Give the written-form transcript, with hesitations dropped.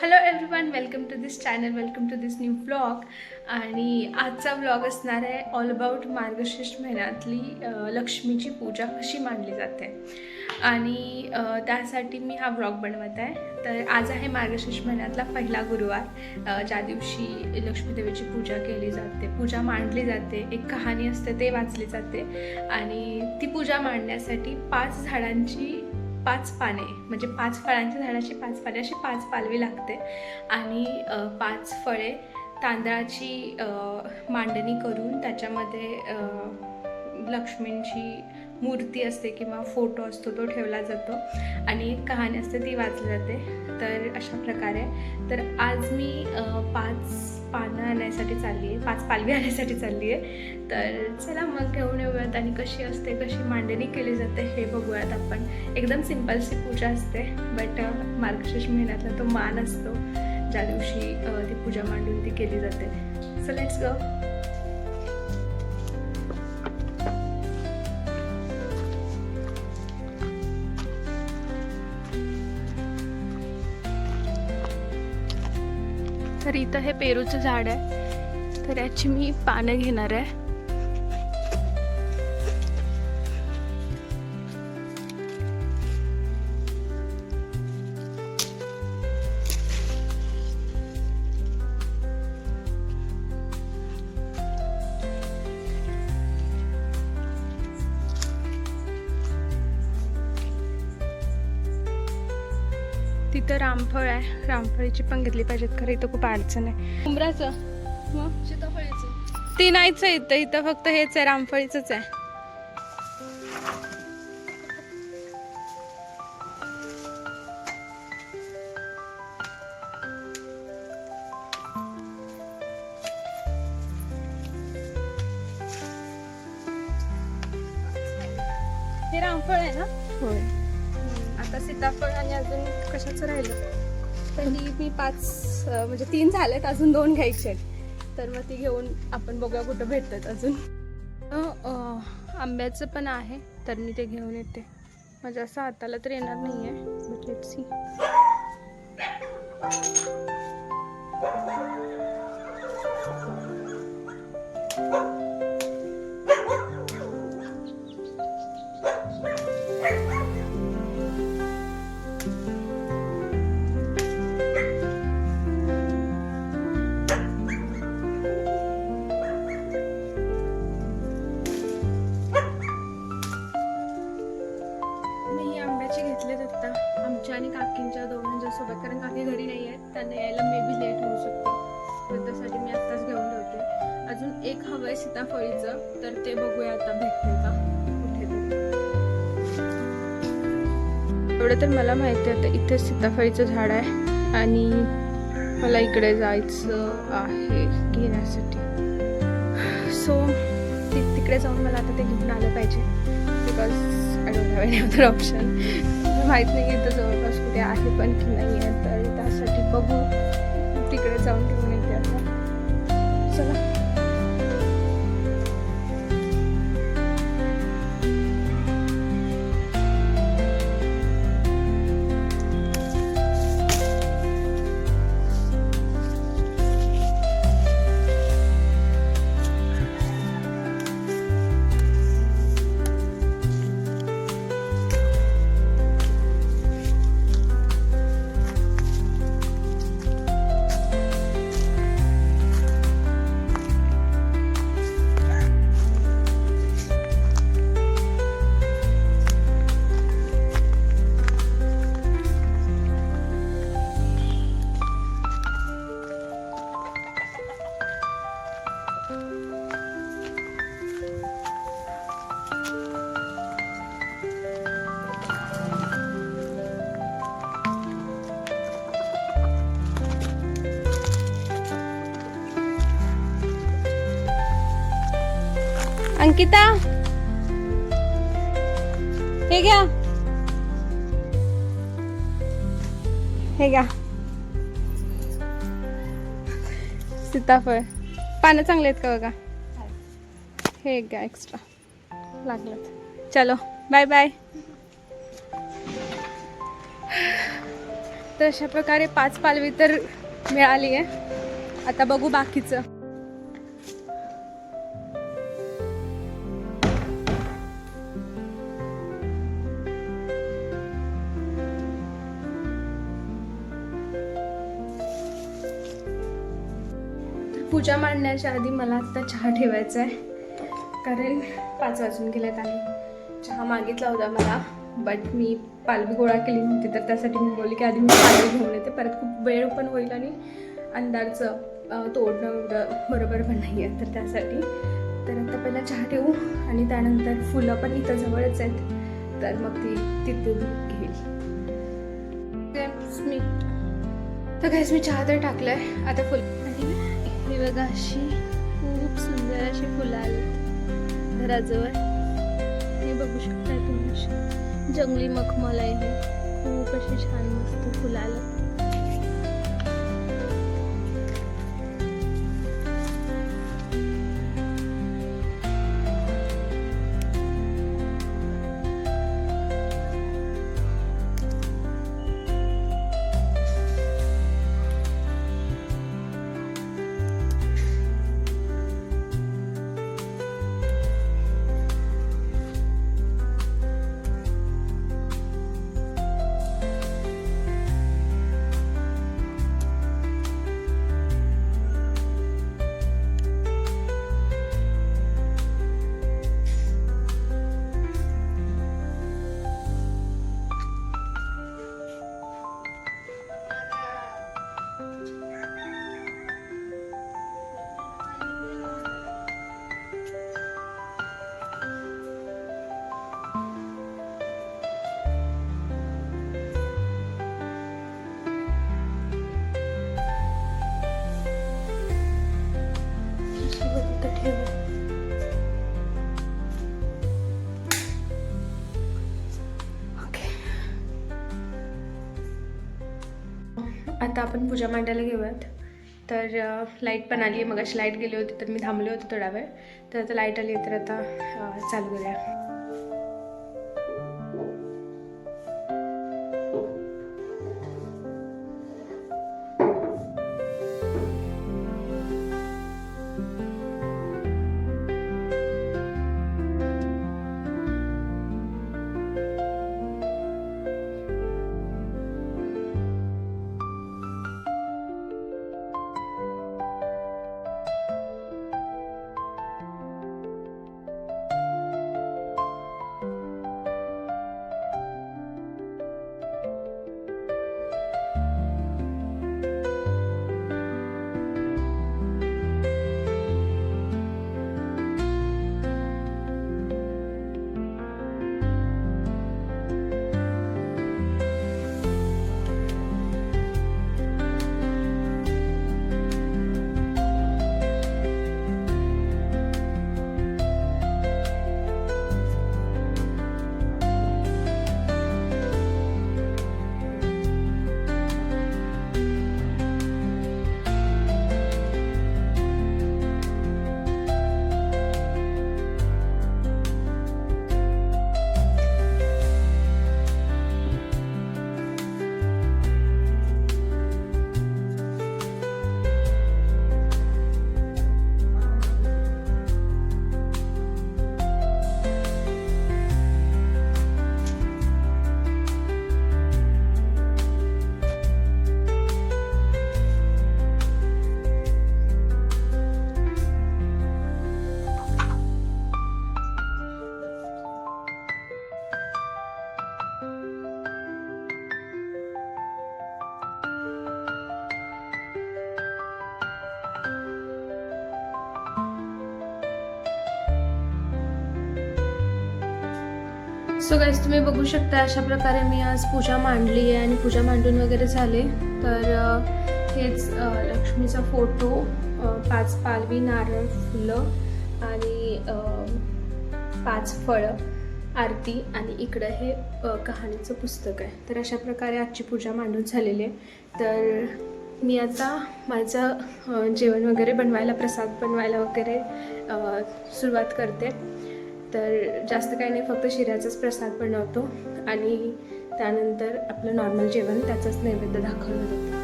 Hello everyone, welcome to this channel, welcome to this new vlog. आणि आजचा vlog असणार आहे ऑल अबाउट मार्गशीर्ष महिन्यातली लक्ष्मीची पूजा कशी मांडली जाते. आणि त्यासाठी मी हा व्लॉग बनवत आहे. तर आज आहे मार्गशीर्ष महिन्यातला पहिला गुरुवार, ज्या दिवशी लक्ष्मी देवीची पूजा केली जाते, पूजा मांडली जाते. एक कहाणी असते, ते वाचली जाते. आणि ती पूजा मांडण्यासाठी 5 झाडांची 5 पाने, म्हणजे 5 फळांच्या झाडाची 5 पाने, अशी 5 पालवी लागते. आणि 5 फळे तांदळाची मांडणी करून त्याच्यामध्ये लक्ष्मींची मूर्ती असते किंवा फोटो असतो तो ठेवला जातो. आणि एक कहाणी असते ती वाचली जाते. तर अशा प्रकारे तर आज मी 5 पानं आणण्यासाठी चालली आहे, 5 पालवी आणण्यासाठी चालली आहे. तर चला मग घेऊन येऊयात आणि कशी असते, कशी मांडणी केली जाते हे बघूयात आपण. एकदम सिंपलशी पूजा असते, बट मार्गशीर्ष महिन्यातला तो मान असतो ज्या दिवशी ती पूजा मांडून ती केली जाते. So let's go. तर इथं हे पेरूचं झाड आहे, तर याची मी पानं घेणार आहे. तिथं रामफळ आहे, रामफळीची पण घेतली पाहिजेत, खरं इथं खूप अडचण आहे. उंबराचं मग सीताफळाचं ती नाहीच आहे इथं, इथं फक्त हेच आहे, रामफळीचंच आहे. हे रामफळ आहे ना? होय. आता सीताफळ आणि अजून कशाचं राहिलं? त्यांनी मी 5 म्हणजे 3 झालेत, अजून 2 घ्यायचे आहेत. तर मग ती घेऊन आपण बघूया कुठं भेटतात अजून. आंब्याचं पण आहे, तर मी ते घेऊन येते. माझ्या असं हाताला तर येणार नाही आहे, बट लेट्स सी. आमच्या आणि काकींच्या दोघांच्या सोबत, कारण काकी घरी नाही आहेत, त्यांना यायला मे बी लेट होऊ शकतो. तर त्यासाठी मी आत्ताच घेऊन ठेवते. अजून एक हवं आहे सीताफळीचं, तर ते बघूया आता भेटते का कुठेतरी. एवढं तर मला माहिती आहे. आता इथे सीताफळीचं झाड आहे आणि मला इकडे जायचं आहे घेण्यासाठी. सो तिकडे जाऊन मला आता ते घेऊन आलं पाहिजे, because I don't have any other option. माहीत नाही इथं जवळपास कुठे आहे पण की नाही आहे, तर त्यासाठी बघू, तिकडे जाऊन घेऊन येते आता. चला. अंकिता, हे घ्या, हे घ्या सीताफळ. पानं चांगले आहेत का बघा. हे घ्या एक्स्ट्रा लागलं. चलो बाय बाय. तर अशा प्रकारे 5 पालवी तर मिळाली आहे. आता बघू बाकीचं. पूजा मांडण्याच्या आधी मला आत्ता चहा ठेवायचा आहे, कारण 5 वाजून गेलेत आणि चहा मागितला होता मला, बट मी पालवी गोळा केली नव्हती, तर त्यासाठी मी बोलली की आधी मी पालवी घेऊन येते. परत खूप वेळ पण होईल आणि अंधारचं तोडणं एवढं बरोबर पण नाही आहे, तर त्यासाठी तर आता पहिला चहा ठेवू आणि त्यानंतर फुलं पण इथं जवळच आहेत, तर मग ती तिथून घेईल. तर काहीच मी चहा तर टाकलं आहे, आता फुल. आणि हे बघा अशी खूप सुंदर अशी फुलं आली घराजवळ, हे बघू शकता तुम्ही. अशी जंगली मखमल आहे, हे खूप अशी छान मस्त फुलं आलं. आता आपण पूजा मांडायला घेऊयात. तर लाईट पण आली आहे, मग अशी लाईट गेली होती तर मी थांबले होते थोडा वेळ, तर आता लाईट आली आहे, तर आता चालू करूया. सो गाईज तुम्ही बघू शकता अशा प्रकारे मी आज पूजा मांडली आहे आणि पूजा मांडून वगैरे झाले. तर हेच लक्ष्मीचा फोटो, 5 पालवी, नारळ, फुलं आणि 5 फळं, आरती आणि इकडं हे कहाणीचं पुस्तक आहे. तर अशा प्रकारे आजची पूजा मांडून झालेली आहे. तर मी आता माझं जेवण वगैरे बनवायला, प्रसाद बनवायला वगैरे सुरुवात करते. तर जास्त काही नाही, फक्त शिऱ्याचाच प्रसाद बनवतो आणि त्यानंतर आपलं नॉर्मल जेवण त्याचंच नैवेद्य दाखवलं जातं.